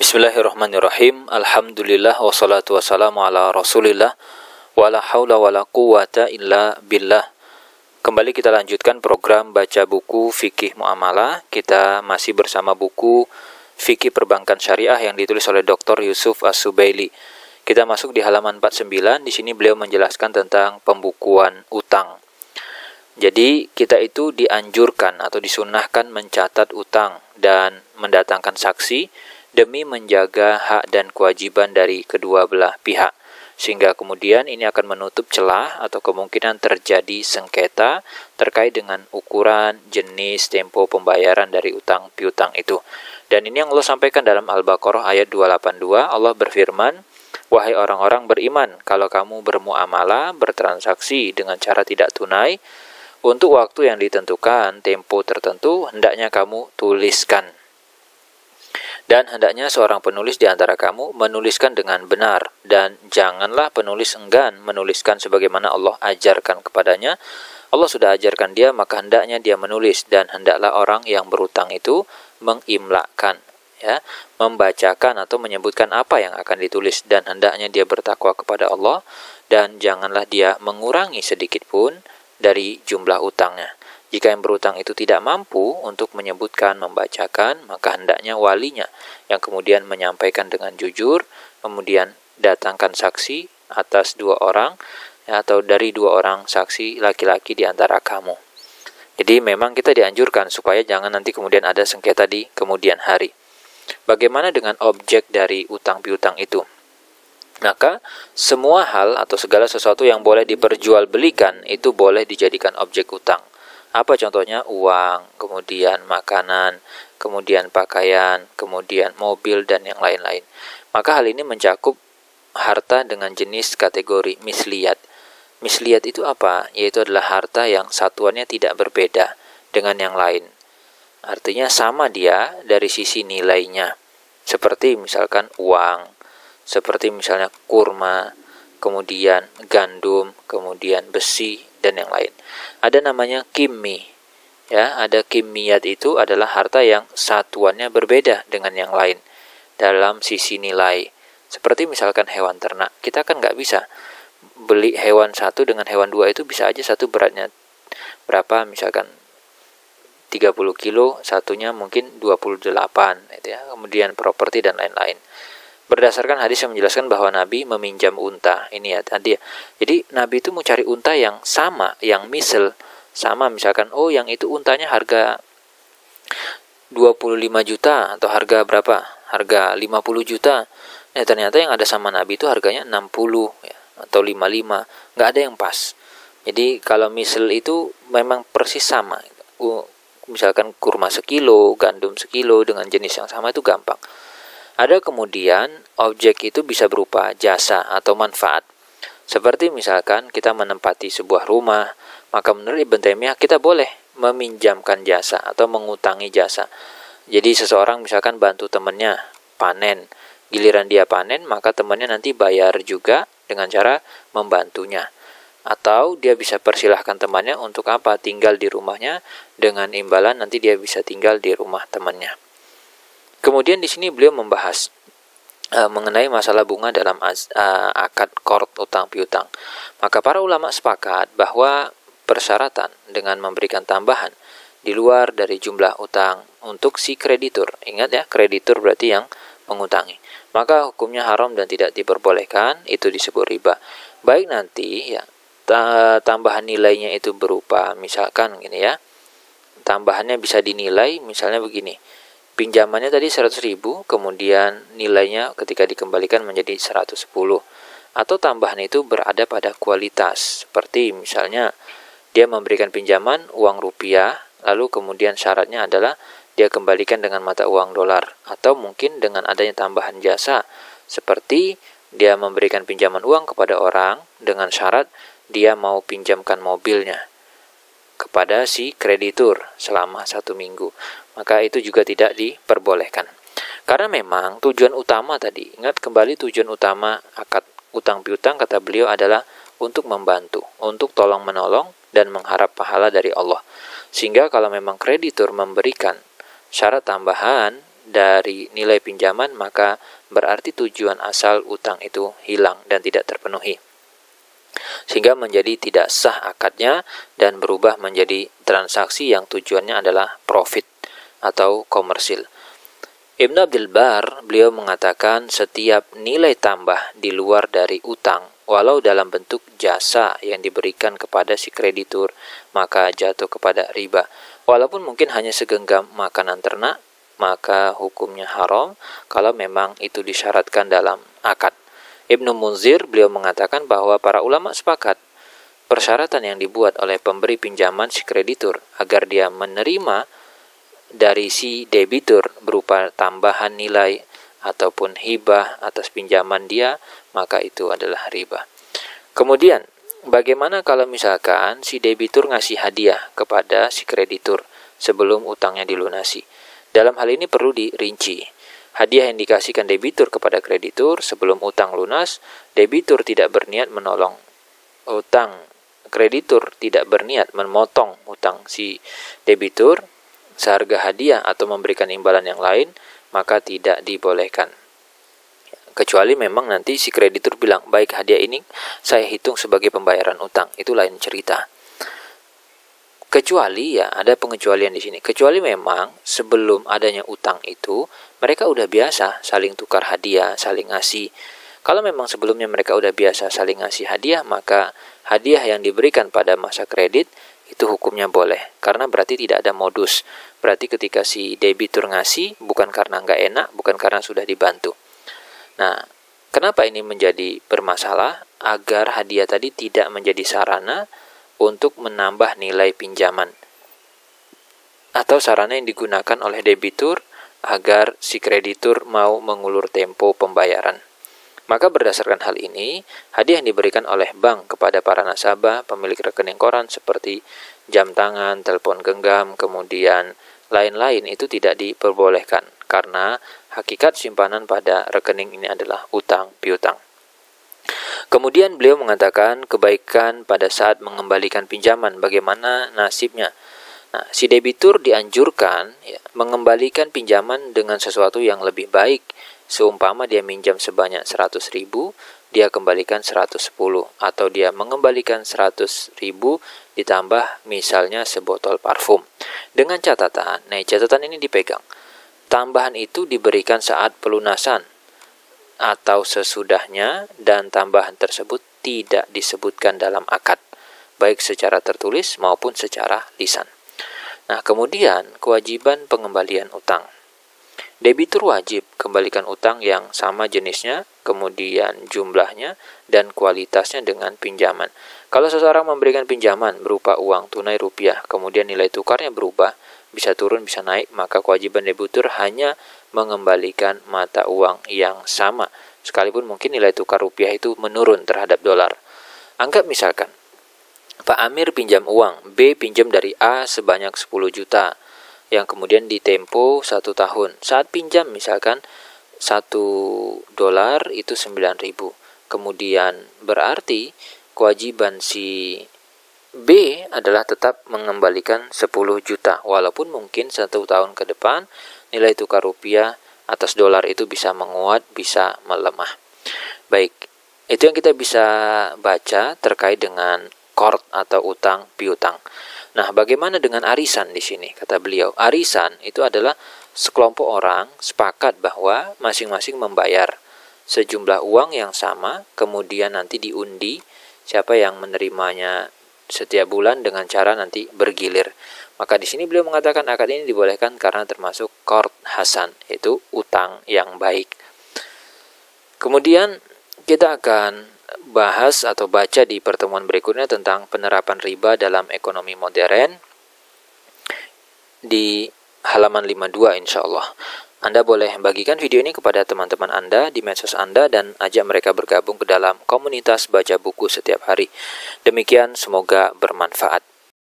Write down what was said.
Bismillahirrahmanirrahim. Alhamdulillah wassalatu wassalamu ala Rasulillah wala haula wala quwata illa billah. Kembali kita lanjutkan program baca buku Fikih Muamalah. Kita masih bersama buku Fikih Perbankan Syariah yang ditulis oleh Dr. Yusuf As-Subaili. Kita masuk di halaman 49. Di sini beliau menjelaskan tentang pembukuan utang. Jadi kita itu dianjurkan atau disunahkan mencatat utang dan mendatangkan saksi demi menjaga hak dan kewajiban dari kedua belah pihak, sehingga kemudian ini akan menutup celah atau kemungkinan terjadi sengketa terkait dengan ukuran, jenis, tempo pembayaran dari utang piutang itu. Dan ini yang Allah sampaikan dalam Al-Baqarah ayat 282. Allah berfirman, "Wahai orang-orang beriman, kalau kamu bermuamalah, bertransaksi dengan cara tidak tunai, untuk waktu yang ditentukan, tempo tertentu, hendaknya kamu tuliskan. Dan hendaknya seorang penulis di antara kamu menuliskan dengan benar, dan janganlah penulis enggan menuliskan sebagaimana Allah ajarkan kepadanya. Allah sudah ajarkan dia, maka hendaknya dia menulis, dan hendaklah orang yang berutang itu mengimlakkan, membacakan atau menyebutkan apa yang akan ditulis, dan hendaknya dia bertakwa kepada Allah, dan janganlah dia mengurangi sedikit pun dari jumlah utangnya. Jika yang berutang itu tidak mampu untuk menyebutkan, membacakan, maka hendaknya walinya yang kemudian menyampaikan dengan jujur, kemudian datangkan saksi atas 2 orang, atau dari 2 orang saksi laki-laki di antara kamu. Jadi memang kita dianjurkan supaya jangan nanti kemudian ada sengketa di kemudian hari. Bagaimana dengan objek dari utang piutang itu? Maka semua hal atau segala sesuatu yang boleh diperjualbelikan itu boleh dijadikan objek utang. Apa contohnya? Uang, kemudian makanan, kemudian pakaian, kemudian mobil, dan yang lain-lain. Maka hal ini mencakup harta dengan jenis kategori misliyat. Misliyat itu apa? Yaitu adalah harta yang satuannya tidak berbeda dengan yang lain. Artinya sama dia dari sisi nilainya. Seperti misalkan uang, seperti misalnya kurma, kemudian gandum, kemudian besi, dan yang lain. Ada namanya kimmi. Ada kimiyat, itu adalah harta yang satuannya berbeda dengan yang lain dalam sisi nilai. Seperti misalkan hewan ternak. Kita kan nggak bisa beli hewan satu dengan hewan 2 itu bisa aja satu beratnya berapa, misalkan 30 kilo, satunya mungkin 28, kemudian properti dan lain-lain. Berdasarkan hadis yang menjelaskan bahwa Nabi meminjam unta. Ini ya tadi. Jadi Nabi itu mau cari unta yang sama, yang misal sama, misalkan yang itu untanya harga 25 juta atau harga berapa? Harga 50 juta. Nah, ternyata yang ada sama Nabi itu harganya 60 atau 55. Nggak ada yang pas. Jadi kalau misal itu memang persis sama. Misalkan kurma sekilo, gandum sekilo dengan jenis yang sama itu gampang. Ada kemudian objek itu bisa berupa jasa atau manfaat. Seperti misalkan kita menempati sebuah rumah, maka menurut Ibn Taimiyah kita boleh meminjamkan jasa atau mengutangi jasa. Jadi seseorang misalkan bantu temannya panen, giliran dia panen maka temannya nanti bayar juga dengan cara membantunya. Atau dia bisa persilahkan temannya untuk apa? Tinggal di rumahnya, dengan imbalan nanti dia bisa tinggal di rumah temannya. Kemudian di sini beliau membahas mengenai masalah bunga dalam akad qard utang piutang. Maka para ulama sepakat bahwa persyaratan dengan memberikan tambahan di luar dari jumlah utang untuk si kreditur. Ingat ya, kreditur berarti yang mengutangi. Maka hukumnya haram dan tidak diperbolehkan, itu disebut riba. Baik nanti tambahan nilainya itu berupa misalkan gini ya. Tambahannya bisa dinilai misalnya begini. Pinjamannya tadi 100.000, kemudian nilainya ketika dikembalikan menjadi 110. Atau tambahan itu berada pada kualitas. Seperti misalnya dia memberikan pinjaman uang rupiah, lalu kemudian syaratnya adalah dia kembalikan dengan mata uang dolar. Atau mungkin dengan adanya tambahan jasa, seperti dia memberikan pinjaman uang kepada orang dengan syarat dia mau pinjamkan mobilnya kepada si kreditur selama 1 minggu. Maka itu juga tidak diperbolehkan. Karena memang tujuan utama tadi, ingat kembali tujuan utama akad utang piutang kata beliau adalah untuk membantu, untuk tolong menolong dan mengharap pahala dari Allah. Sehingga kalau memang kreditur memberikan syarat tambahan dari nilai pinjaman, maka berarti tujuan asal utang itu hilang dan tidak terpenuhi, sehingga menjadi tidak sah akadnya dan berubah menjadi transaksi yang tujuannya adalah profit atau komersil. Ibnu Abdul Bar, beliau mengatakan setiap nilai tambah di luar dari utang, walau dalam bentuk jasa yang diberikan kepada si kreditur, maka jatuh kepada riba. Walaupun mungkin hanya segenggam makanan ternak, maka hukumnya haram kalau memang itu disyaratkan dalam akad. Ibnu Munzir, beliau mengatakan bahwa para ulama sepakat persyaratan yang dibuat oleh pemberi pinjaman si kreditur agar dia menerima dari si debitur berupa tambahan nilai ataupun hibah atas pinjaman dia, maka itu adalah riba. Kemudian, bagaimana kalau misalkan si debitur ngasih hadiah kepada si kreditur sebelum utangnya dilunasi? Dalam hal ini perlu dirinci. Hadiah yang dikasihkan debitur kepada kreditur sebelum utang lunas, debitur tidak berniat menolong utang, kreditur tidak berniat memotong utang si debitur seharga hadiah atau memberikan imbalan yang lain, maka tidak dibolehkan. Kecuali memang nanti si kreditur bilang, baik, hadiah ini saya hitung sebagai pembayaran utang, itu lain cerita. Kecuali ya, ada pengecualian di sini. Kecuali memang sebelum adanya utang itu, mereka udah biasa saling tukar hadiah, saling ngasih. Kalau memang sebelumnya mereka udah biasa saling ngasih hadiah, maka hadiah yang diberikan pada masa kredit itu hukumnya boleh, karena berarti tidak ada modus. Berarti ketika si debitur ngasih, bukan karena nggak enak, bukan karena sudah dibantu. Nah, kenapa ini menjadi bermasalah? Agar hadiah tadi tidak menjadi sarana untuk menambah nilai pinjaman, atau sarana yang digunakan oleh debitur agar si kreditur mau mengulur tempo pembayaran. Maka berdasarkan hal ini, hadiah yang diberikan oleh bank kepada para nasabah, pemilik rekening koran seperti jam tangan, telepon genggam, kemudian lain-lain itu tidak diperbolehkan, karena hakikat simpanan pada rekening ini adalah utang piutang. Kemudian beliau mengatakan kebaikan pada saat mengembalikan pinjaman, bagaimana nasibnya. Nah, si debitur dianjurkan mengembalikan pinjaman dengan sesuatu yang lebih baik. Seumpama dia minjam sebanyak 100.000, dia kembalikan 110, atau dia mengembalikan 100.000 ditambah misalnya sebotol parfum. Dengan catatan, catatan ini dipegang. Tambahan itu diberikan saat pelunasan atau sesudahnya, dan tambahan tersebut tidak disebutkan dalam akad, baik secara tertulis maupun secara lisan. Nah, kemudian kewajiban pengembalian utang. Debitur wajib kembalikan utang yang sama jenisnya, kemudian jumlahnya, dan kualitasnya dengan pinjaman. Kalau seseorang memberikan pinjaman berupa uang tunai rupiah, kemudian nilai tukarnya berubah, bisa turun, bisa naik, maka kewajiban debitur hanya mengembalikan mata uang yang sama, sekalipun mungkin nilai tukar rupiah itu menurun terhadap dolar. Anggap misalkan, Pak Amir pinjam uang, B pinjam dari A sebanyak 10 juta, yang kemudian ditempo 1 tahun. Saat pinjam misalkan $1 itu 9.000. Kemudian berarti kewajiban si B adalah tetap mengembalikan 10 juta. Walaupun mungkin 1 tahun ke depan nilai tukar rupiah atas dolar itu bisa menguat, bisa melemah. Baik, itu yang kita bisa baca terkait dengan qard atau utang piutang. Nah, bagaimana dengan arisan di sini? Kata beliau, arisan itu adalah sekelompok orang sepakat bahwa masing-masing membayar sejumlah uang yang sama, kemudian nanti diundi siapa yang menerimanya setiap bulan dengan cara nanti bergilir. Maka di sini beliau mengatakan akad ini dibolehkan karena termasuk qard hasan, yaitu utang yang baik. Kemudian kita akan bahas atau baca di pertemuan berikutnya tentang penerapan riba dalam ekonomi modern di halaman 52 insya Allah. Anda boleh bagikan video ini kepada teman-teman Anda di medsos Anda dan ajak mereka bergabung ke dalam komunitas baca buku setiap hari. Demikian, semoga bermanfaat.